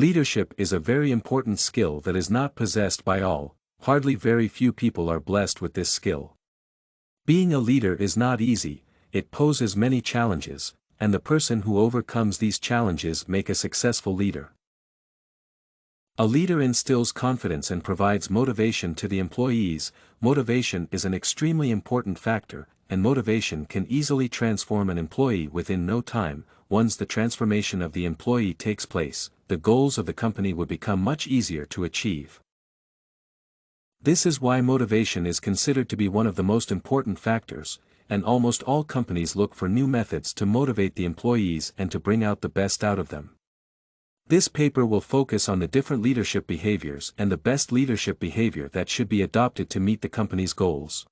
Leadership is a very important skill that is not possessed by all. Hardly very few people are blessed with this skill. Being a leader is not easy, it poses many challenges, and the person who overcomes these challenges make a successful leader. A leader instills confidence and provides motivation to the employees. Motivation is an extremely important factor, and motivation can easily transform an employee within no time. Once the transformation of the employee takes place, the goals of the company would become much easier to achieve. This is why motivation is considered to be one of the most important factors, and almost all companies look for new methods to motivate the employees and to bring out the best out of them. This paper will focus on the different leadership behaviors and the best leadership behavior that should be adopted to meet the company's goals.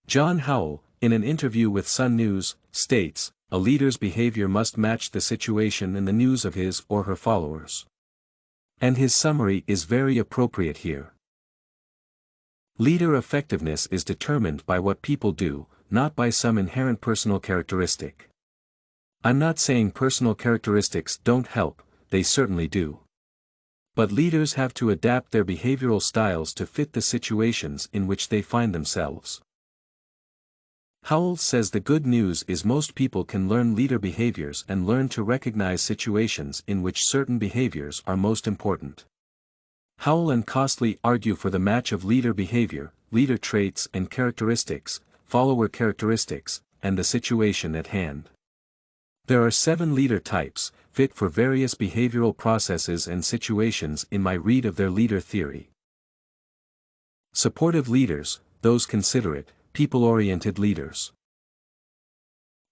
John Howell, in an interview with Sun News, states, "A leader's behavior must match the situation and the news of his or her followers." And his summary is very appropriate here. Leader effectiveness is determined by what people do, not by some inherent personal characteristic. I'm not saying personal characteristics don't help, they certainly do. But leaders have to adapt their behavioral styles to fit the situations in which they find themselves. Howell says the good news is most people can learn leader behaviors and learn to recognize situations in which certain behaviors are most important. Howell and Costley argue for the match of leader behavior, leader traits and characteristics, follower characteristics, and the situation at hand. There are 7 leader types, fit for various behavioral processes and situations in my read of their leader theory. Supportive leaders, those considerate, people-oriented leaders.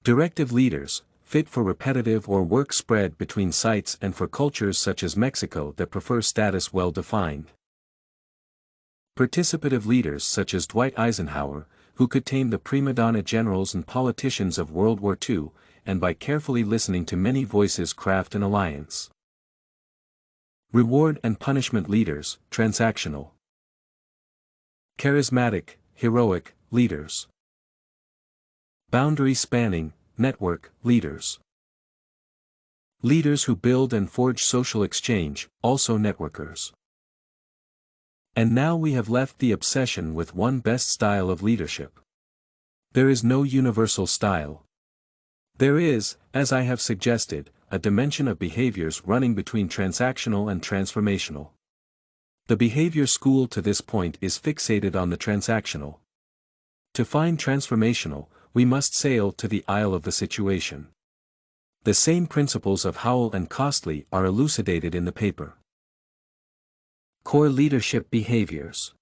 Directive leaders, fit for repetitive or work spread between sites and for cultures such as Mexico that prefer status well defined. Participative leaders such as Dwight Eisenhower, who could tame the prima donna generals and politicians of World War II, and by carefully listening to many voices craft an alliance. Reward and punishment leaders, transactional. Charismatic, heroic, leaders. Boundary-spanning, network, leaders. Leaders who build and forge social exchange, also networkers. And now we have left the obsession with one best style of leadership. There is no universal style. There is, as I have suggested, a dimension of behaviors running between transactional and transformational. The behavior school to this point is fixated on the transactional. To find transformational, we must sail to the isle of the situation. The same principles of Howell and Costley are elucidated in the paper. Core leadership behaviors.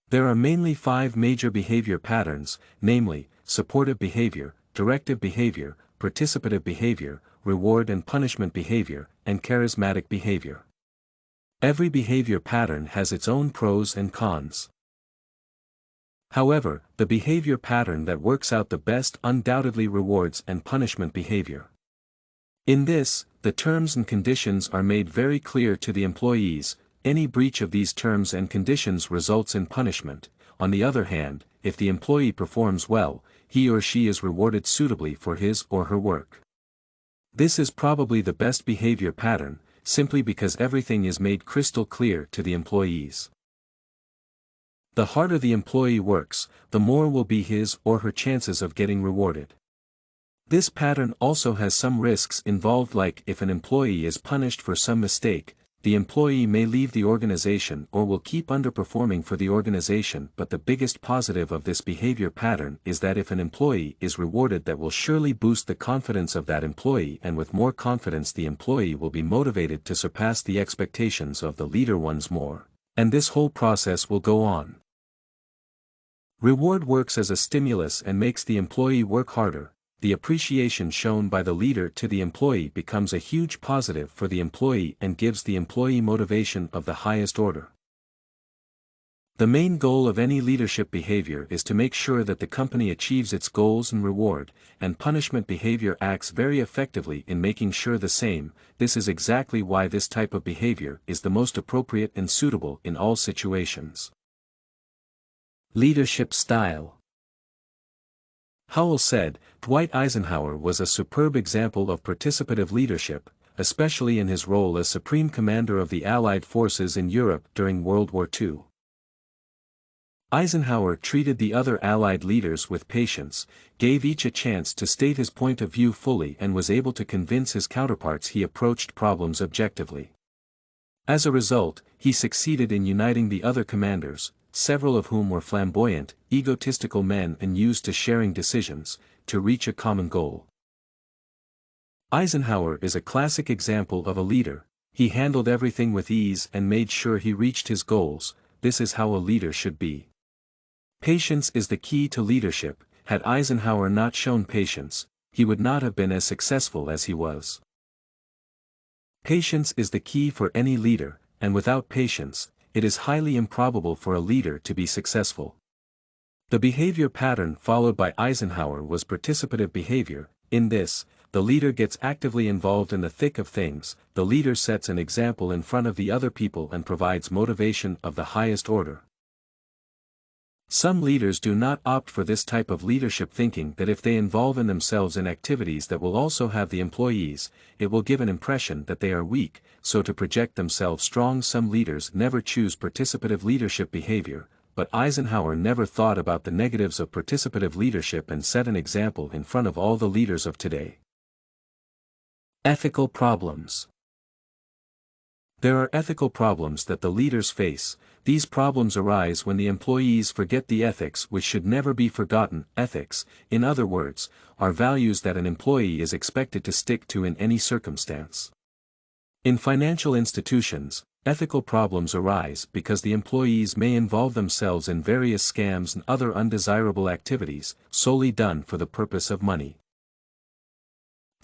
There are mainly 5 major behavior patterns, namely, supportive behavior, directive behavior, participative behavior, reward and punishment behavior, and charismatic behavior. Every behavior pattern has its own pros and cons. However, the behavior pattern that works out the best undoubtedly rewards and punishment behavior. In this, the terms and conditions are made very clear to the employees. Any breach of these terms and conditions results in punishment. On the other hand, if the employee performs well, he or she is rewarded suitably for his or her work. This is probably the best behavior pattern, simply because everything is made crystal clear to the employees. The harder the employee works, the more will be his or her chances of getting rewarded. This pattern also has some risks involved, like if an employee is punished for some mistake, the employee may leave the organization or will keep underperforming for the organization. But the biggest positive of this behavior pattern is that if an employee is rewarded, that will surely boost the confidence of that employee, and with more confidence the employee will be motivated to surpass the expectations of the leader once more, and this whole process will go on. Reward works as a stimulus and makes the employee work harder. The appreciation shown by the leader to the employee becomes a huge positive for the employee and gives the employee motivation of the highest order. The main goal of any leadership behavior is to make sure that the company achieves its goals, and reward and punishment behavior acts very effectively in making sure the same. This is exactly why this type of behavior is the most appropriate and suitable in all situations. Leadership style. Howell said, Dwight Eisenhower was a superb example of participative leadership. especially in his role as Supreme Commander of the Allied forces in Europe during World War II. Eisenhower treated the other Allied leaders with patience, gave each a chance to state his point of view fully, and was able to convince his counterparts he approached problems objectively. As a result, he succeeded in uniting the other commanders, several of whom were flamboyant, egotistical men and used to sharing decisions, to reach a common goal. Eisenhower is a classic example of a leader. He handled everything with ease and made sure he reached his goals. This is how a leader should be. Patience is the key to leadership. Had Eisenhower not shown patience, he would not have been as successful as he was. Patience is the key for any leader, and without patience, it is highly improbable for a leader to be successful. The behavior pattern followed by Eisenhower was participative behavior. In this, the leader gets actively involved in the thick of things. The leader sets an example in front of the other people and provides motivation of the highest order. Some leaders do not opt for this type of leadership, thinking that if they involve themselves in activities that will also have the employees, it will give an impression that they are weak, so to project themselves strong. Some leaders never choose participative leadership behavior, but Eisenhower never thought about the negatives of participative leadership and set an example in front of all the leaders of today. Ethical problems. There are ethical problems that the leaders face. These problems arise when the employees forget the ethics which should never be forgotten. Ethics, in other words, are values that an employee is expected to stick to in any circumstance. In financial institutions, ethical problems arise because the employees may involve themselves in various scams and other undesirable activities, solely done for the purpose of money.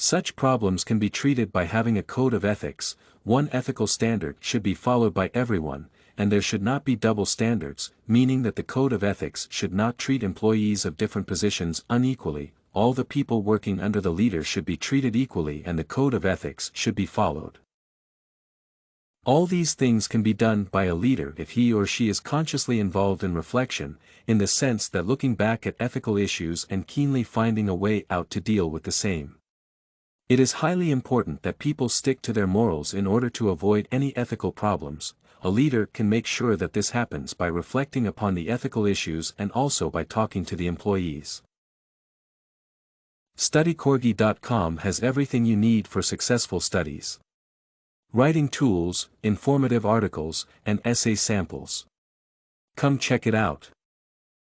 Such problems can be treated by having a code of ethics. One ethical standard should be followed by everyone, and there should not be double standards, meaning that the code of ethics should not treat employees of different positions unequally. All the people working under the leader should be treated equally, and the code of ethics should be followed. All these things can be done by a leader if he or she is consciously involved in reflection, in the sense that looking back at ethical issues and keenly finding a way out to deal with the same. It is highly important that people stick to their morals in order to avoid any ethical problems. A leader can make sure that this happens by reflecting upon the ethical issues and also by talking to the employees. StudyCorgi.com has everything you need for successful studies. Writing tools, informative articles, and essay samples. Come check it out.